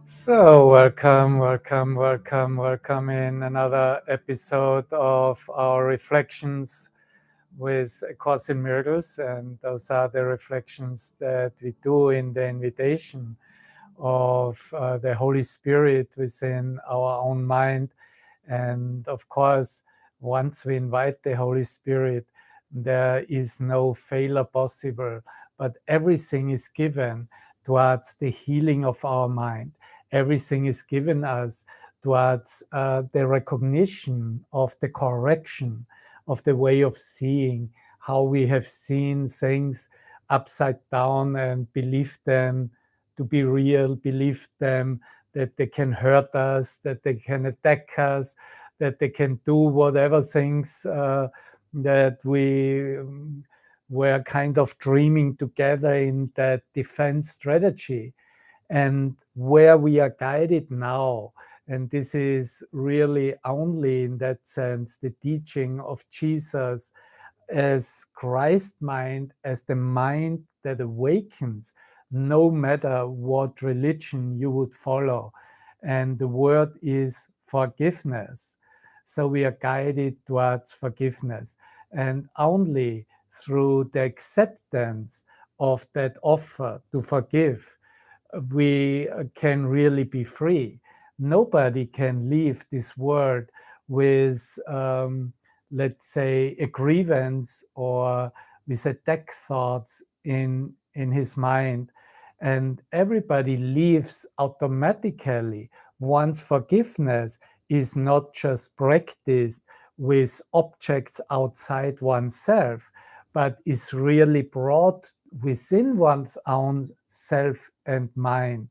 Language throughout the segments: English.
So, welcome in another episode of our reflections with A Course in Miracles. And those are the reflections that we do in the invitation of the Holy Spirit within our own mind. And of course, once we invite the Holy Spirit, there is no failure possible, but everything is given towards the healing of our mind. Everything is given us towards the recognition of the correction of the way of seeing, how we have seen things upside down and believed them to be real, believed them that they can hurt us, that they can attack us, that they can do whatever things that we were kind of dreaming together in that defense strategy. And where we are guided now, and this is really only in that sense the teaching of Jesus as Christ mind, as the mind that awakens, no matter what religion you would follow. And the word is forgiveness. So we are guided towards forgiveness. And only through the acceptance of that offer to forgive, we can really be free. Nobody can leave this world with, let's say, a grievance or with attack thoughts in his mind. And everybody leaves automatically once forgiveness is not just practiced with objects outside oneself, but is really brought within one's own self and mind,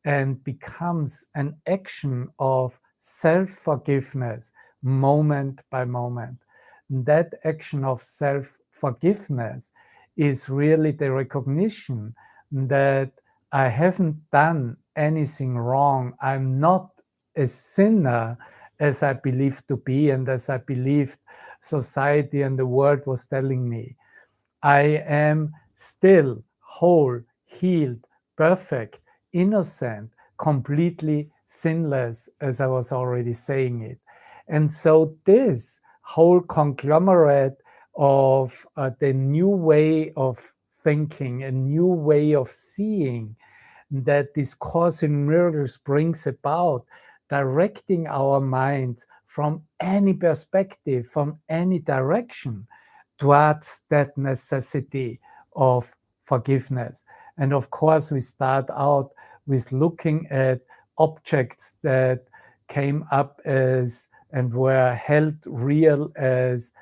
and becomes an action of self-forgiveness moment by moment. That action of self-forgiveness is really the recognition that I haven't done anything wrong. I'm not a sinner as I believed to be and as I believed society and the world was telling me. I am still whole, healed, perfect, innocent, completely sinless, as I was already saying it. And so this whole conglomerate of the new way of thinking, a new way of seeing that this Course in Miracles brings about, directing our minds from any perspective, from any direction, towards that necessity of forgiveness. And of course, we start out with looking at objects that came up as and were held real as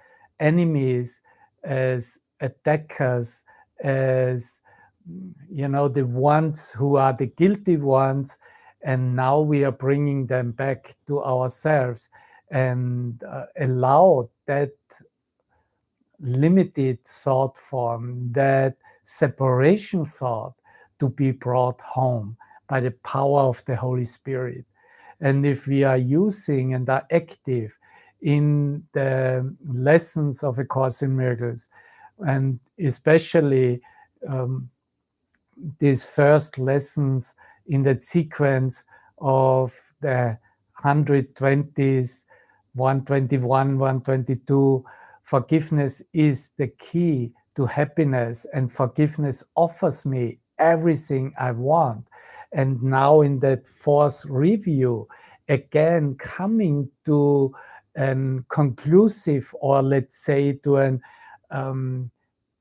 enemies, as attackers, as the ones who are the guilty ones. And now we are bringing them back to ourselves and allow that limited thought form, that separation thought, to be brought home by the power of the Holy Spirit. And if we are using and are active in the lessons of A Course in Miracles, and especially these first lessons in that sequence of the 120s, 121, 122, forgiveness is the key to happiness, and forgiveness offers me everything I want. And now in that fourth review, again coming to an conclusive, or let's say to an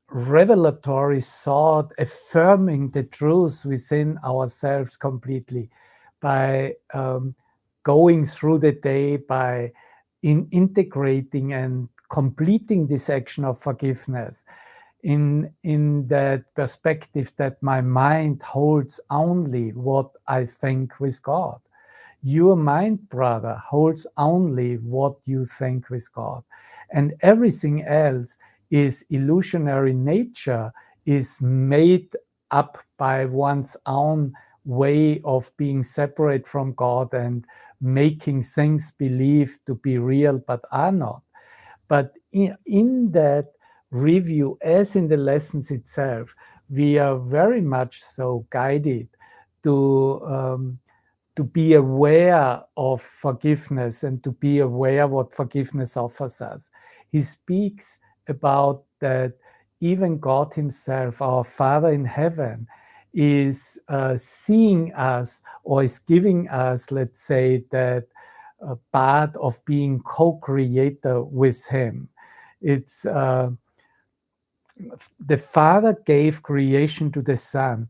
revelatory thought, affirming the truth within ourselves completely by going through the day, by integrating and completing this action of forgiveness in that perspective that my mind holds only what I think with God. Your mind, brother, holds only what you think with God. And everything else is illusionary nature, is made up by one's own way of being separate from God and making things believed to be real but are not. But in that review, as in the lessons itself, we are very much so guided to to be aware of forgiveness and to be aware what forgiveness offers us. He speaks about that even God Himself, our Father in heaven, is seeing us or is giving us, let's say, that part of being co-creator with Him. It's the Father gave creation to the Son,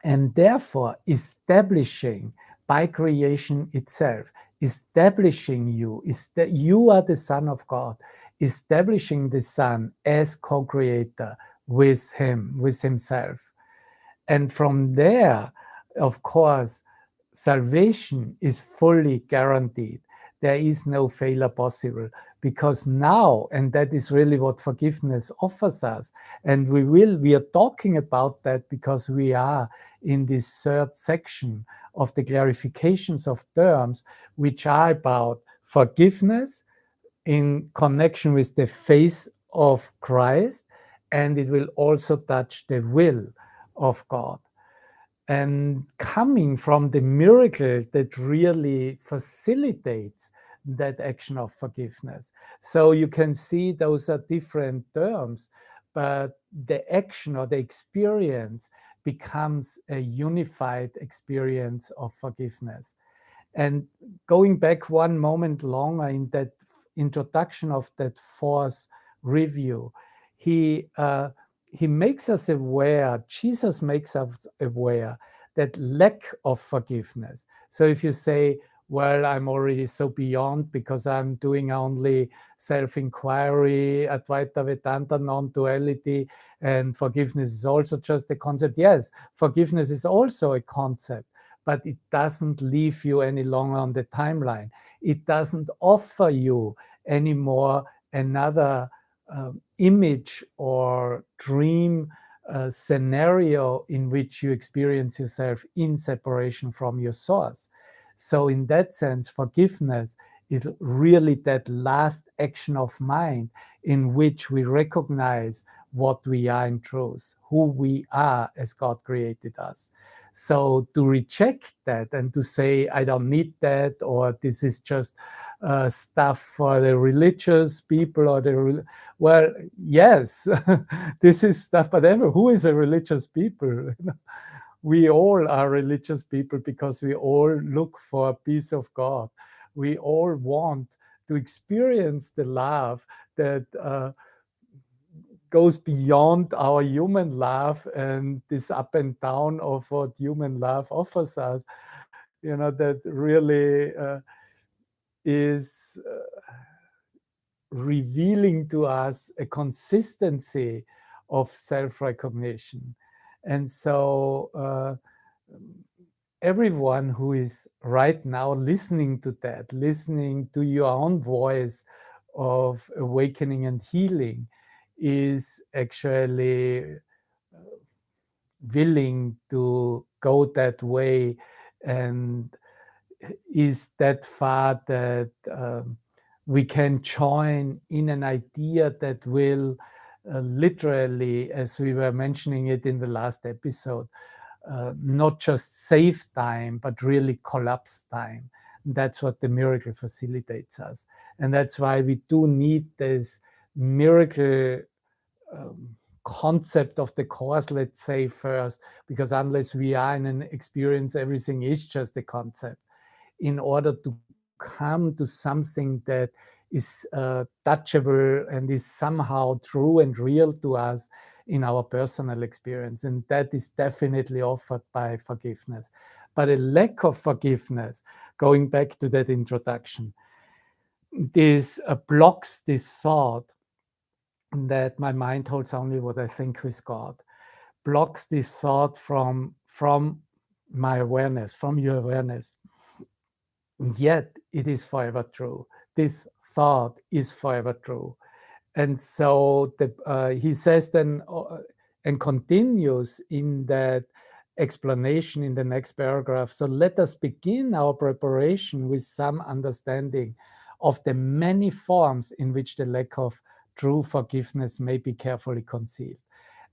and therefore establishing by creation itself, establishing you, is that you are the Son of God, establishing the Son as co-creator with Him, with Himself. And from there, of course, salvation is fully guaranteed. There is no failure possible because now, and that is really what forgiveness offers us, and we are talking about that because we are in this third section of the clarifications of terms, which are about forgiveness in connection with the face of Christ, and it will also touch the will of God. And coming from the miracle that really facilitates that action of forgiveness. So you can see those are different terms, but the action or the experience becomes a unified experience of forgiveness. And going back one moment longer in that introduction of that fourth review, he makes us aware, Jesus makes us aware that lack of forgiveness. So if you say, well, I'm already so beyond because I'm doing only self-inquiry, Advaita Vedanta, non-duality, and forgiveness is also just a concept. Yes, forgiveness is also a concept, but it doesn't leave you any longer on the timeline. It doesn't offer you anymore another image or dream scenario in which you experience yourself in separation from your source. So in that sense, forgiveness is really that last action of mind in which we recognize what we are in truth, who we are as God created us. So to reject that and to say, I don't need that, or this is just stuff for the religious people, or well, yes, this is stuff, but who is a religious people? We all are religious people because we all look for a piece of God. We all want to experience the love that goes beyond our human love and this up and down of what human love offers us. That really is revealing to us a consistency of self-recognition. And so everyone who is right now listening to that, listening to your own voice of awakening and healing, is actually willing to go that way and is that far that we can join in an idea that will literally, as we were mentioning it in the last episode, not just save time, but really collapse time. That's what the miracle facilitates us. And that's why we do need this miracle concept of the course, let's say, first, because unless we are in an experience, everything is just a concept. In order to come to something that is touchable and is somehow true and real to us in our personal experience. And that is definitely offered by forgiveness. But a lack of forgiveness, going back to that introduction, this blocks this thought that my mind holds only what I think with God, blocks this thought from my awareness, from your awareness. Yet it is forever true. This thought is forever true. And so he says then, and continues in that explanation in the next paragraph. So let us begin our preparation with some understanding of the many forms in which the lack of true forgiveness may be carefully concealed.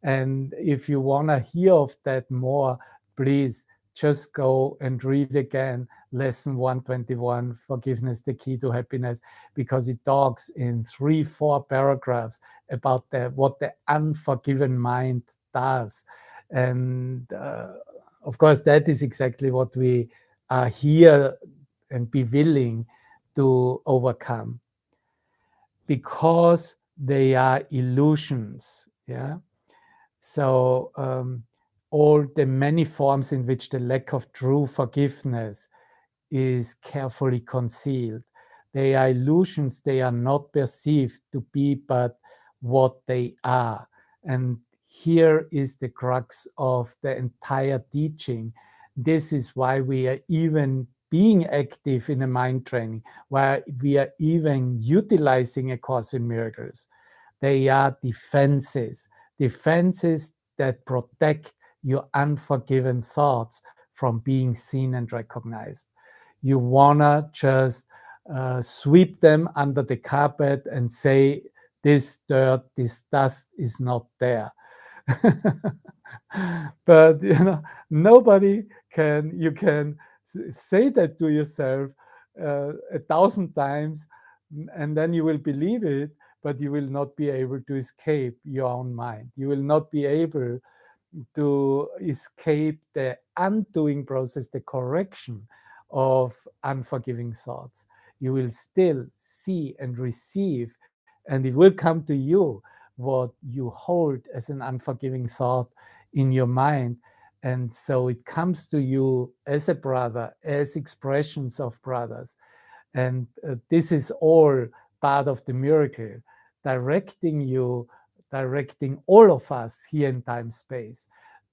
And if you want to hear of that more, please just go and read again lesson 121, Forgiveness, the Key to Happiness, because it talks in 3-4 paragraphs about what the unforgiven mind does. And of course, that is exactly what we are here and be willing to overcome, because they are illusions. Yeah. So all the many forms in which the lack of true forgiveness is carefully concealed. They are illusions, they are not perceived to be but what they are. And here is the crux of the entire teaching. This is why we are even being active in a mind training, why we are even utilizing A Course in Miracles. They are defenses, defenses that protect your unforgiven thoughts from being seen and recognized. You wanna just sweep them under the carpet and say, this dirt, this dust is not there. But nobody can, you can say that to yourself 1,000 times, and then you will believe it, but you will not be able to escape your own mind. You will not be able to escape the undoing process, the correction of unforgiving thoughts. You will still see and receive, and it will come to you what you hold as an unforgiving thought in your mind. And so it comes to you as a brother, as expressions of brothers. And this is all part of the miracle, directing you, directing all of us here in time space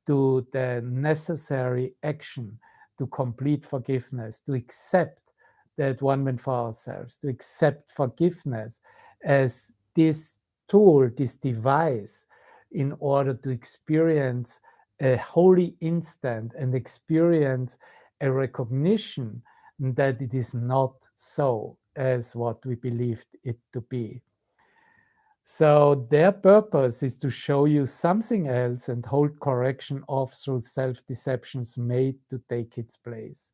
to the necessary action to complete forgiveness, to accept the atonement for ourselves, to accept forgiveness as this tool, this device, in order to experience a holy instant and experience a recognition that it is not so as what we believed it to be. So their purpose is to show you something else and hold correction off through self-deceptions made to take its place.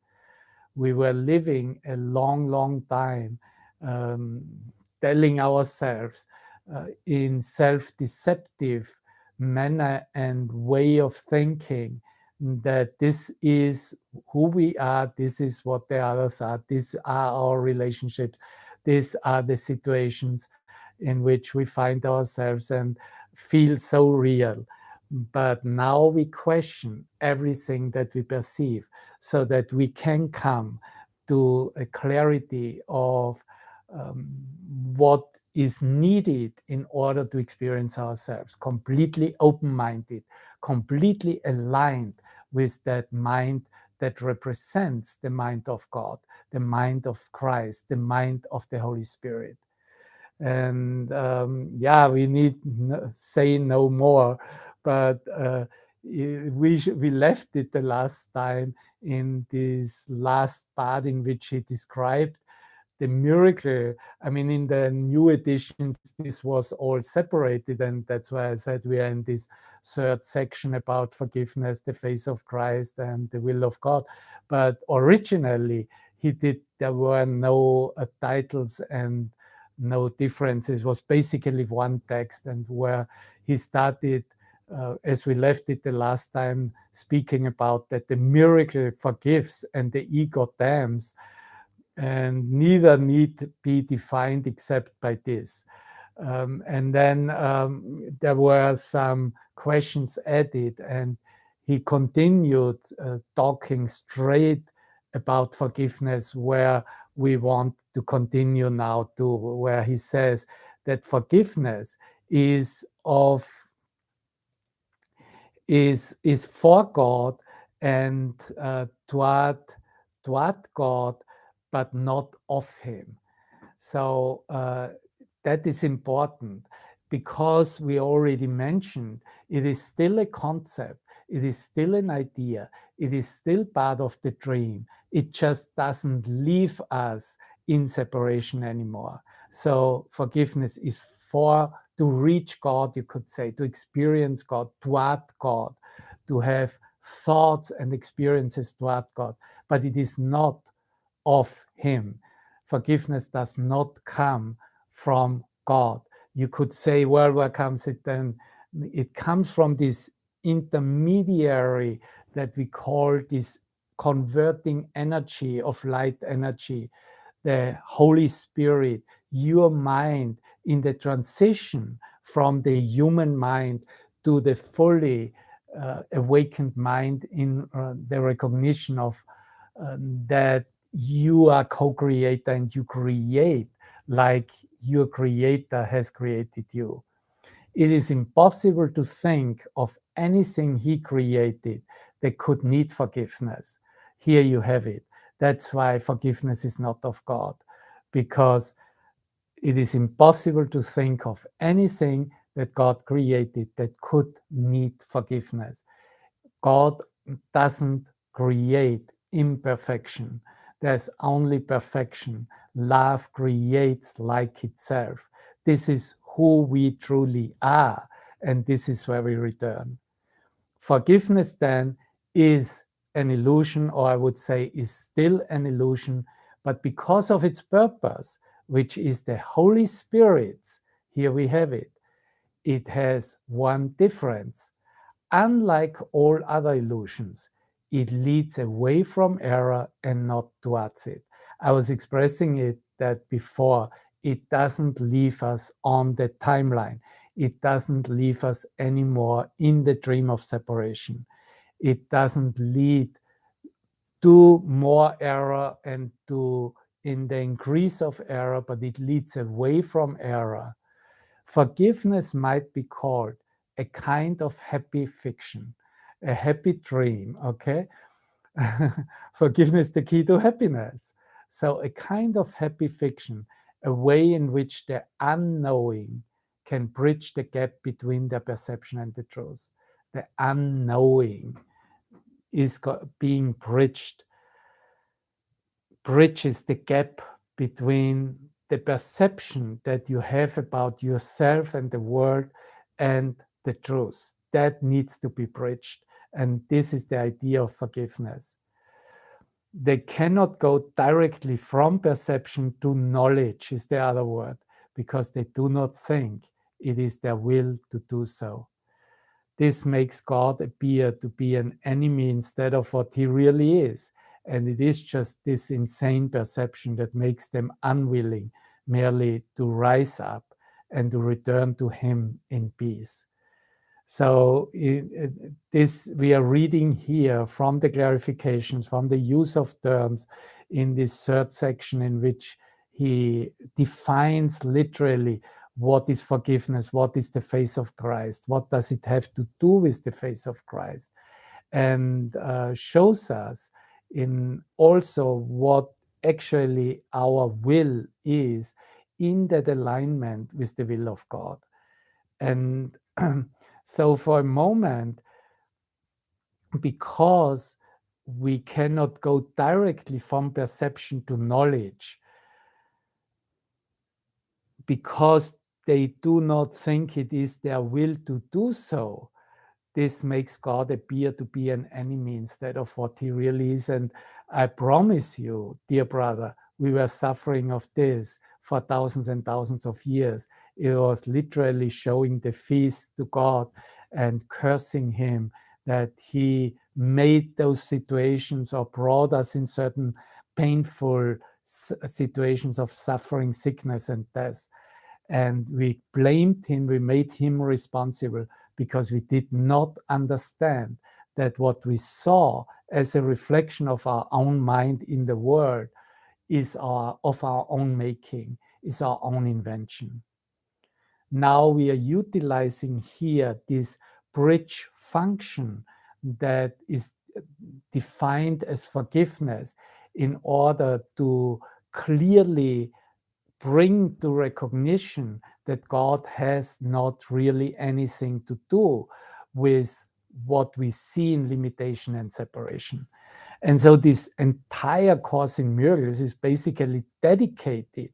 We were living a long, long time um, telling ourselves in self-deceptive manner and way of thinking that this is who we are, this is what the others are, these are our relationships, these are the situations in which we find ourselves and feel so real. But now we question everything that we perceive so that we can come to a clarity of what is needed in order to experience ourselves, completely open-minded, completely aligned with that mind that represents the mind of God, the mind of Christ, the mind of the Holy Spirit. And yeah, we need say no more, but we left it the last time in this last part in which he described the miracle. I mean, in the new editions, this was all separated, and that's why I said we are in this third section about forgiveness, the face of Christ, and the will of God. But originally, there were no titles and no differences. It was basically one text, and where he started, as we left it the last time, speaking about that the miracle forgives and the ego damns, and neither need be defined except by this. And then there were some questions added, and he continued talking straight about forgiveness, where we want to continue now to where he says that forgiveness is for God and toward God, but not of Him. So that is important because we already mentioned it is still a concept, it is still an idea, it is still part of the dream. It just doesn't leave us in separation anymore. So forgiveness is for to reach God, you could say, to experience God, toward God, to have thoughts and experiences toward God, but it is not of Him. Forgiveness does not come from God. You could say, well, where comes it then? It comes from this intermediary that we call this converting energy of light energy, the Holy Spirit, your mind in the transition from the human mind to the fully awakened mind in the recognition of that you are co-creator and you create like your creator has created you. It is impossible to think of anything he created that could need forgiveness. Here you have it. That's why forgiveness is not of God, because it is impossible to think of anything that God created that could need forgiveness. God doesn't create imperfection. There's only perfection. Love creates like itself. This is who we truly are, and this is where we return. Forgiveness then is an illusion, or I would say is still an illusion, but because of its purpose, which is the Holy Spirit's, here we have it. It has one difference. Unlike all other illusions, it leads away from error and not towards it. I was expressing it that before. It doesn't leave us on the timeline. It doesn't leave us anymore in the dream of separation. It doesn't lead to more error and to in the increase of error, but it leads away from error. Forgiveness might be called a kind of happy fiction, a happy dream, okay? Forgiveness, the key to happiness. So, a kind of happy fiction, a way in which the unknowing can bridge the gap between the perception and the truth. The unknowing is being bridges the gap between the perception that you have about yourself and the world and the truth. That needs to be bridged. And this is the idea of forgiveness. They cannot go directly from perception to knowledge, is the other word, because they do not think it is their will to do so. This makes God appear to be an enemy instead of what he really is. And it is just this insane perception that makes them unwilling merely to rise up and to return to him in peace. So this we are reading here from the clarifications, from the use of terms in this third section, in which he defines literally what is forgiveness, what is the face of Christ, what does it have to do with the face of Christ, and shows us in also what actually our will is in that alignment with the will of God. And so for a moment, because we cannot go directly from perception to knowledge, because they do not think it is their will to do so, this makes God appear to be an enemy instead of what he really is. And I promise you, dear brother, we were suffering of this for thousands and thousands of years. It was literally showing the feast to God and cursing him that he made those situations or brought us in certain painful situations of suffering, sickness, and death. And we blamed him, we made him responsible because we did not understand that what we saw as a reflection of our own mind in the world is of our own making, is our own invention. Now we are utilizing here this bridge function that is defined as forgiveness in order to clearly bring to recognition that God has not really anything to do with what we see in limitation and separation. And so this entire Course in Miracles is basically dedicated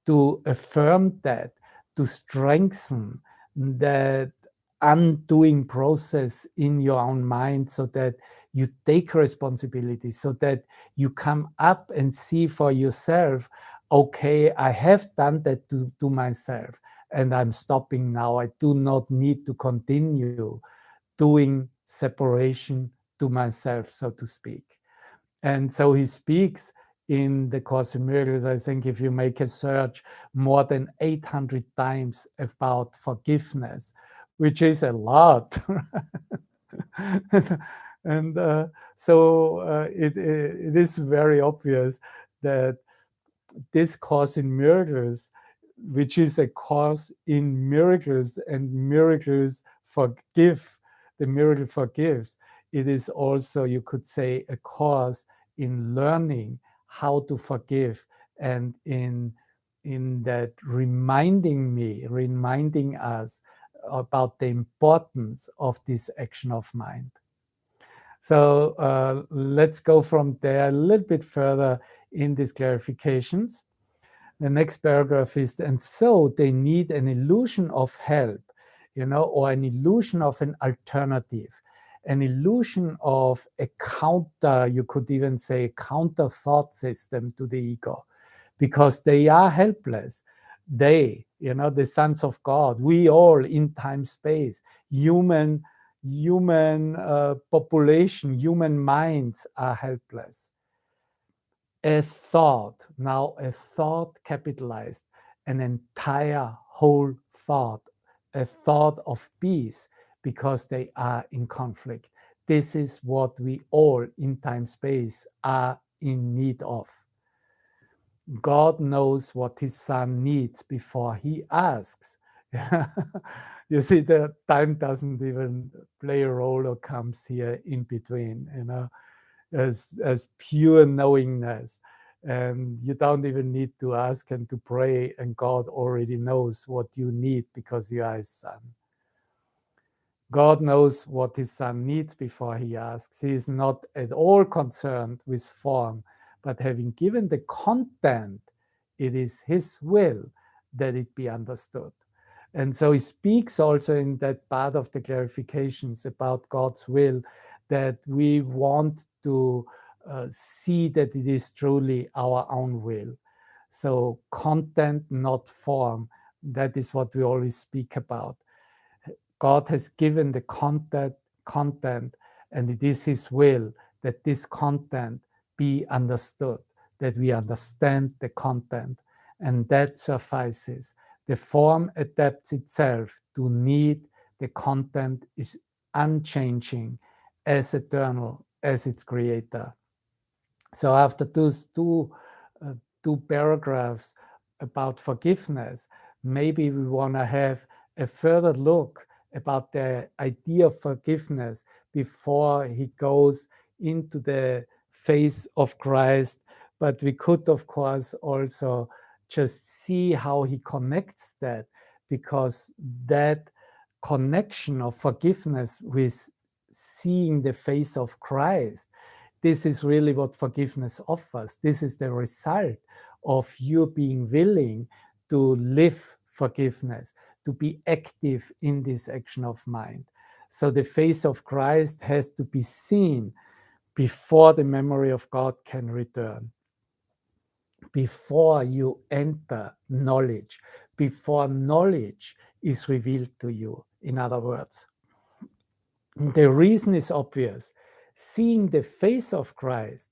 to affirm that, to strengthen that undoing process in your own mind, so that you take responsibility, so that you come up and see for yourself, okay, I have done that to myself, and I'm stopping now. I do not need to continue doing separation to myself, so to speak. And so he speaks in the Course in Miracles, I think if you make a search, more than 800 times about forgiveness, which is a lot. And it is very obvious that this Course in Miracles, which is a course in miracles, and miracles forgive, the miracle forgives, it is also, you could say, a course in learning how to forgive, and in that reminding us about the importance of this action of mind. So let's go from there a little bit further in these clarifications. The next paragraph is, and so they need an illusion of help, or an illusion of an alternative, an illusion of a counter, you could even say, a counter thought system to the ego, because they are helpless. They, the sons of God, we all in time space, human population, human minds are helpless. A thought, now a thought capitalized, an entire whole thought, a thought of peace, because they are in conflict. This is what we all in time space are in need of. God knows what his son needs before he asks. You see, the time doesn't even play a role or comes here in between, as pure knowingness. And you don't even need to ask and to pray, and God already knows what you need because you are his son. God knows what his son needs before he asks. He is not at all concerned with form, but having given the content, it is his will that it be understood. And so he speaks also in that part of the clarifications about God's will, that we want to see that it is truly our own will. So content, not form. That is what we always speak about. God has given the content, and it is his will that this content be understood, that we understand the content, and that suffices. The form adapts itself to need. The content is unchanging, as eternal as its creator. So after those two paragraphs about forgiveness, maybe we want to have a further look about the idea of forgiveness before he goes into the face of Christ. But we could, of course, also just see how he connects that, because that connection of forgiveness with seeing the face of Christ, this is really what forgiveness offers. This is the result of you being willing to live forgiveness, to be active in this action of mind. So the face of Christ has to be seen before the memory of God can return, before you enter knowledge, before knowledge is revealed to you, in other words. The reason is obvious. Seeing the face of Christ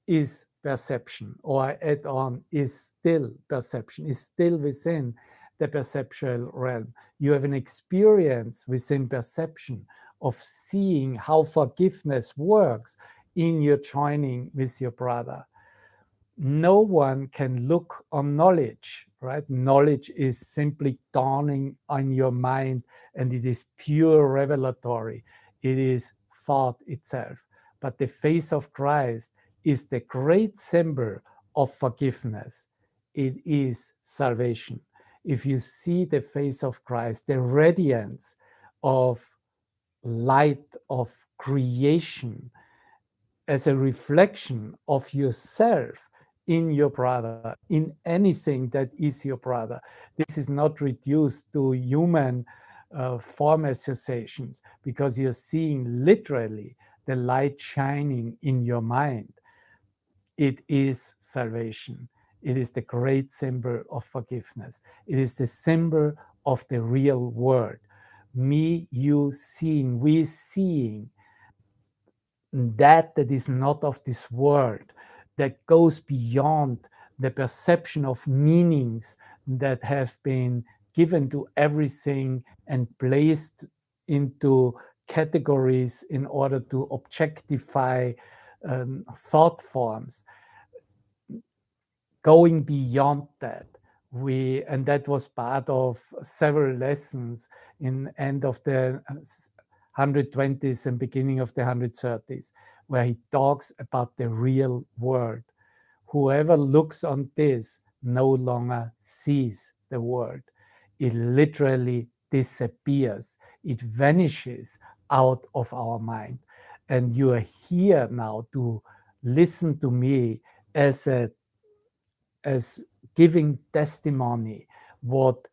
is perception, or add on, is still perception, is still within the perceptual realm. You have an experience within perception of seeing how forgiveness works in your joining with your brother. No one can look on knowledge, right? Knowledge is simply dawning on your mind, and it is pure revelatory. It is thought itself. But the face of Christ is the great symbol of forgiveness. It is salvation. If you see the face of Christ, the radiance of light of creation, as a reflection of yourself in your brother, in anything that is your brother. This is not reduced to human form associations, because you're seeing literally the light shining in your mind. It is salvation. It is the great symbol of forgiveness. It is the symbol of the real world. Me, you seeing, we seeing that is not of this world, that goes beyond the perception of meanings that have been given to everything and placed into categories in order to objectify thought forms. Going beyond that, and that was part of several lessons in end of the 120s and beginning of the 130s, where he talks about the real world. Whoever looks on this no longer sees the world. It literally disappears. It vanishes out of our mind. And you are here now to listen to me as as giving testimony what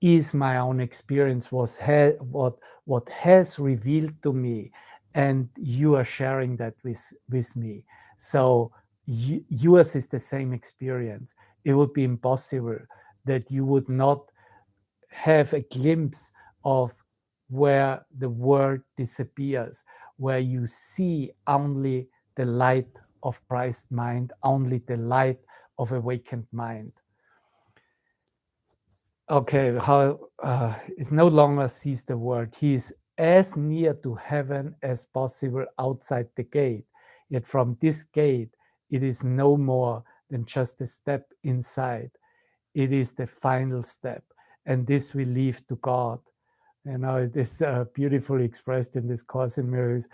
is my own experience, what has revealed to me, and you are sharing that with me. So yours is the same experience. It would be impossible that you would not have a glimpse of where the world disappears, where you see only the light of Christ's mind, only the light of awakened mind. Okay, how is no longer sees the world. He is as near to heaven as possible outside the gate. Yet from this gate, it is no more than just a step inside. It is the final step, and this we leave to God. You know, it is beautifully expressed in this Course in Miracles.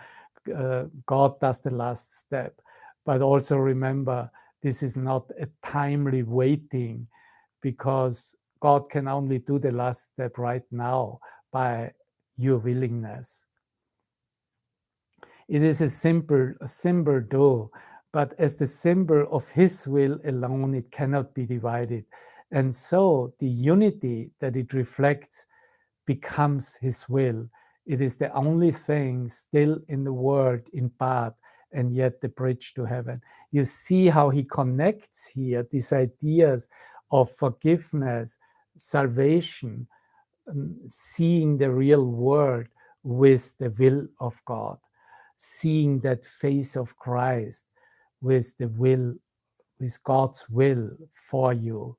God does the last step, but also remember, this is not a timely waiting, because God can only do the last step right now by your willingness. It is a simple symbol, though, but as the symbol of His will alone, it cannot be divided. And so the unity that it reflects becomes His will. It is the only thing still in the world in part, and yet the bridge to heaven. You see how he connects here these ideas of forgiveness, salvation, seeing the real world with the will of God, seeing that face of Christ with the will, with God's will for you.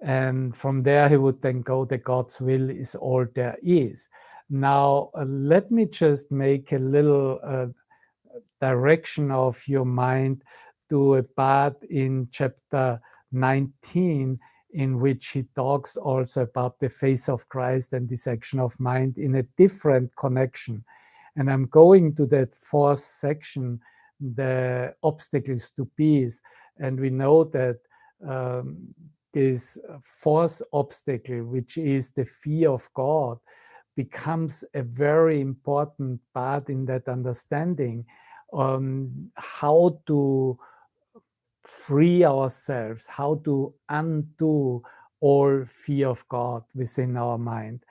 And from there, he would then go, that God's will is all there is. Now, let me just make a little direction of your mind to a part in chapter 19, in which he talks also about the face of Christ and this action of mind in a different connection. And I'm going to that fourth section, the obstacles to peace. And we know that this fourth obstacle, which is the fear of God, becomes a very important part in that understanding on how to free ourselves, how to undo all fear of God within our mind.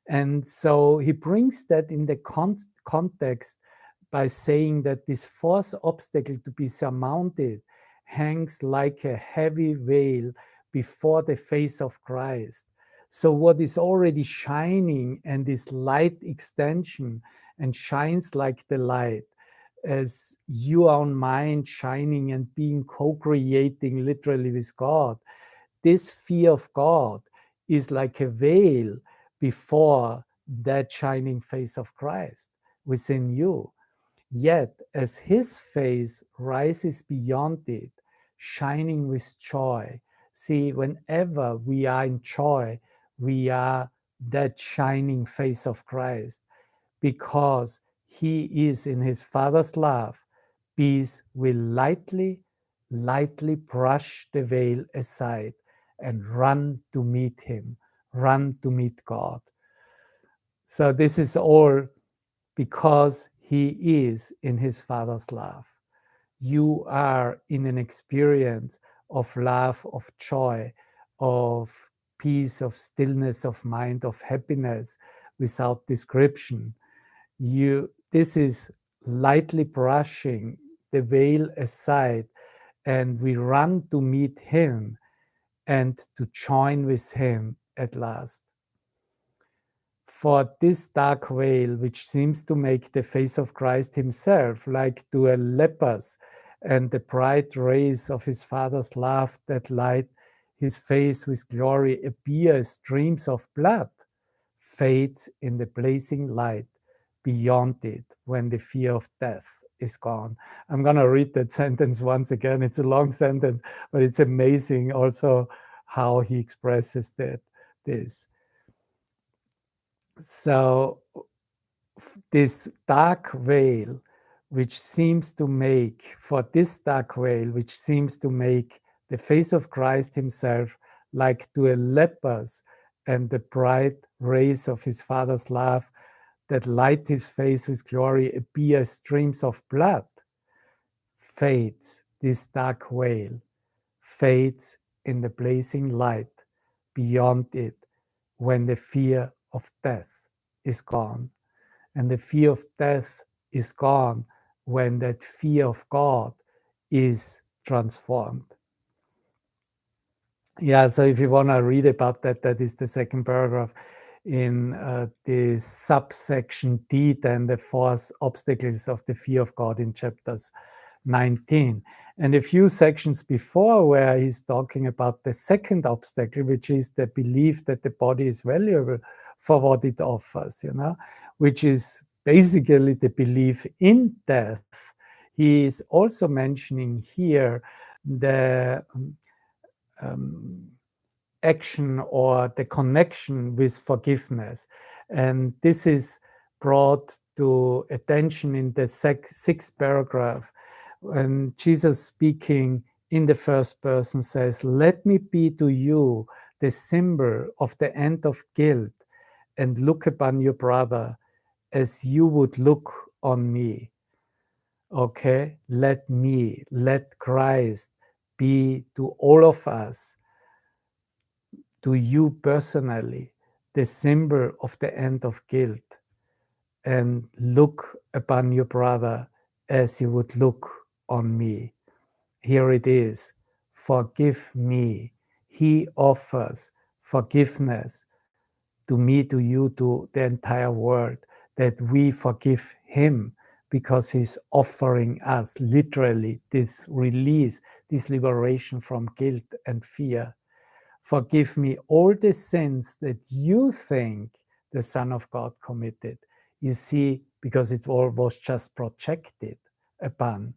And so he brings that in the context by saying that this fourth obstacle to be surmounted hangs like a heavy veil before the face of Christ. So, what is already shining and is light extension and shines like the light, as your own mind shining and being co creating literally with God, this fear of God is like a veil before that shining face of Christ within you. Yet, as his face rises beyond it, shining with joy. See, whenever we are in joy, we are that shining face of Christ, because he is in his Father's love. Peace will lightly brush the veil aside and run to meet him, run to meet God. So this is all because he is in his Father's love. You are in an experience of love, of joy, of peace, of stillness of mind, of happiness without description. This is lightly brushing the veil aside, and we run to meet him and to join with him at last. For this dark veil, which seems to make the face of Christ himself like to a leper's, and the bright rays of his Father's love that light his face with glory appear as streams of blood, fades in the blazing light beyond it when the fear of death is gone. I'm going to read that sentence once again. It's a long sentence, but it's amazing also how he expresses this. So this dark veil, which seems to make, for this dark veil, which seems to make the face of Christ himself like to a leper's, and the bright rays of his Father's love that light his face with glory appear as streams of blood, fades, this dark veil, fades in the blazing light beyond it when the fear of death is gone. And the fear of death is gone when that fear of God is transformed. Yeah, so if you want to read about that, that is the second paragraph in the subsection D, then the 4 obstacles of the fear of God in chapters 19. And a few sections before, where he's talking about the second obstacle, which is the belief that the body is valuable for what it offers, which is basically the belief in death. He is also mentioning here the action or the connection with forgiveness. And this is brought to attention in the sixth paragraph, when Jesus, speaking in the first person, says, "Let me be to you the symbol of the end of guilt, and look upon your brother as you would look on me." Okay, let Christ be to all of us, to you personally, the symbol of the end of guilt, and look upon your brother as you would look on me. Here it is: forgive me. He offers forgiveness to me, to you, to the entire world, that we forgive him, because he's offering us literally this release, this liberation from guilt and fear. Forgive me all the sins that you think the Son of God committed. You see, because it all was just projected upon.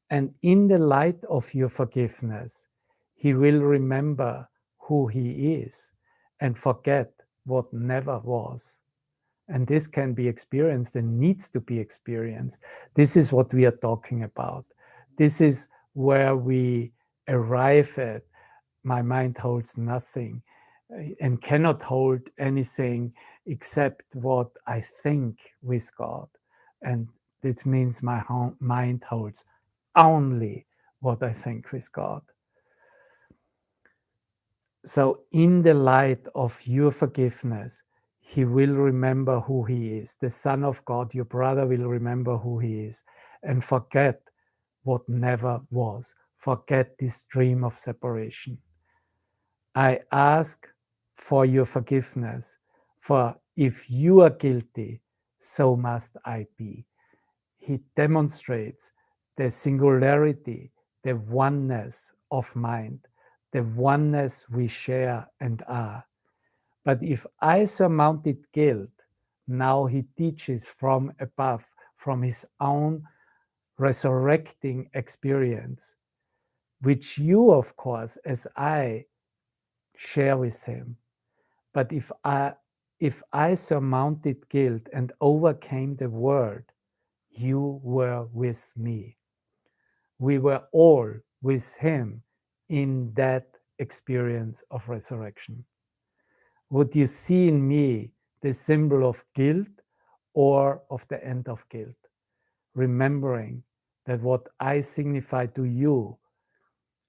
And in the light of your forgiveness, he will remember who he is and forget what never was. And this can be experienced and needs to be experienced. This is what we are talking about. This is where we arrive at. My mind holds nothing and cannot hold anything except what I think with God. And this means my mind holds only what I think with God. So in the light of your forgiveness, he will remember who he is. The Son of God, your brother, will remember who he is and forget what never was. Forget this dream of separation. I ask for your forgiveness, for if you are guilty, so must I be. He demonstrates the singularity, the oneness of mind, the oneness we share and are. But if I surmounted guilt, now he teaches from above, from his own resurrecting experience, which you, of course, as I, share with him. But if I surmounted guilt and overcame the world, you were with me. We were all with him in that experience of resurrection. Would you see in me the symbol of guilt or of the end of guilt? Remembering that what I signify to you,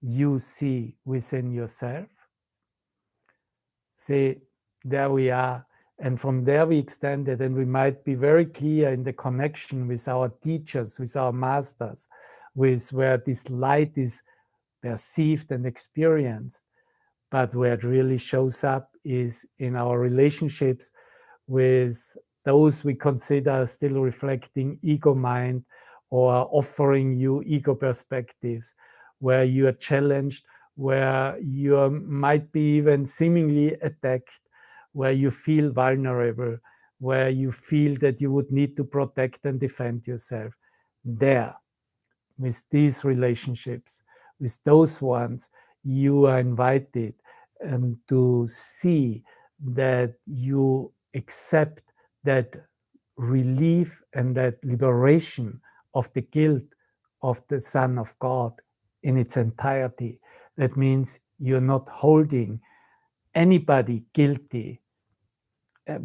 you see within yourself. See, there we are. And from there we extend it, and we might be very clear in the connection with our teachers, with our masters, with where this light is perceived and experienced. But where it really shows up is in our relationships with those we consider still reflecting ego mind or offering you ego perspectives, where you are challenged, where you might be even seemingly attacked, where you feel vulnerable, where you feel that you would need to protect and defend yourself. There, with these relationships, with those ones, you are invited to see that you accept that relief and that liberation of the guilt of the Son of God in its entirety. That means you're not holding anybody guilty,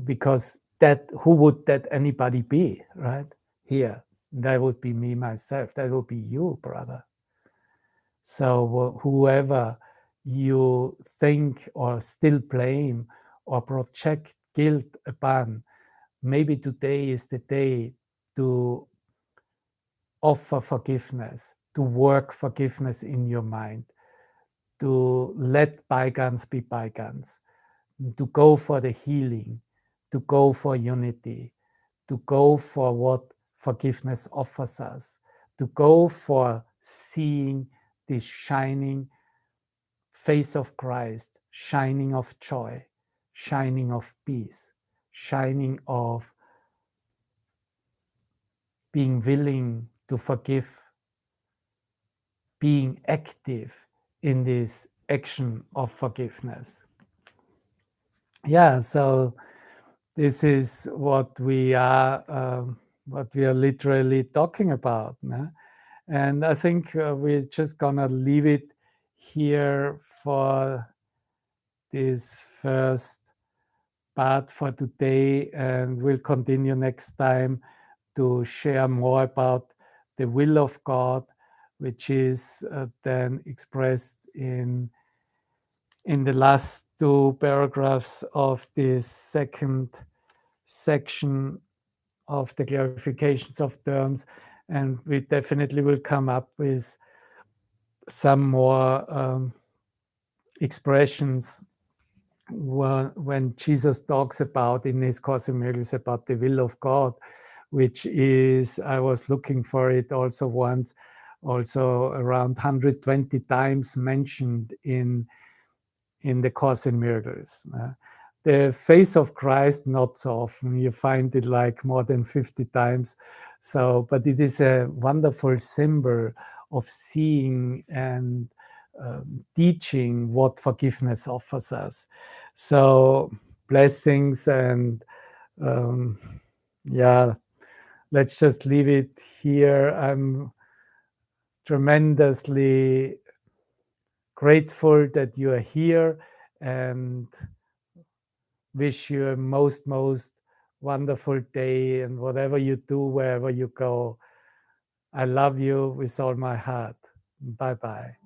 because that, who would that anybody be, right? Here, that would be me, myself. That would be you, brother. So whoever you think or still blame or project guilt upon, maybe today is the day to offer forgiveness, to work forgiveness in your mind, to let bygones be bygones, to go for the healing, to go for unity, to go for what forgiveness offers us, to go for seeing this shining face of Christ, shining of joy, shining of peace, shining of being willing to forgive, being active in this action of forgiveness. Yeah, so this is what we are literally talking about. No? And I think we're just gonna leave it here for this first part for today, and we'll continue next time to share more about the will of God, which is then expressed in the last two paragraphs of this second section of the clarifications of terms. And we definitely will come up with some more expressions when Jesus talks about in his Course in Miracles about the will of God, which is, I was looking for it also once, also around 120 times mentioned in the Course in Miracles. The face of Christ, not so often. You find it like more than 50 times. So, but it is a wonderful symbol of seeing and teaching what forgiveness offers us. So, blessings, and yeah, let's just leave it here. I'm tremendously grateful that you are here, and wish you a most wonderful day, and whatever you do, wherever you go. I love you with all my heart. Bye bye.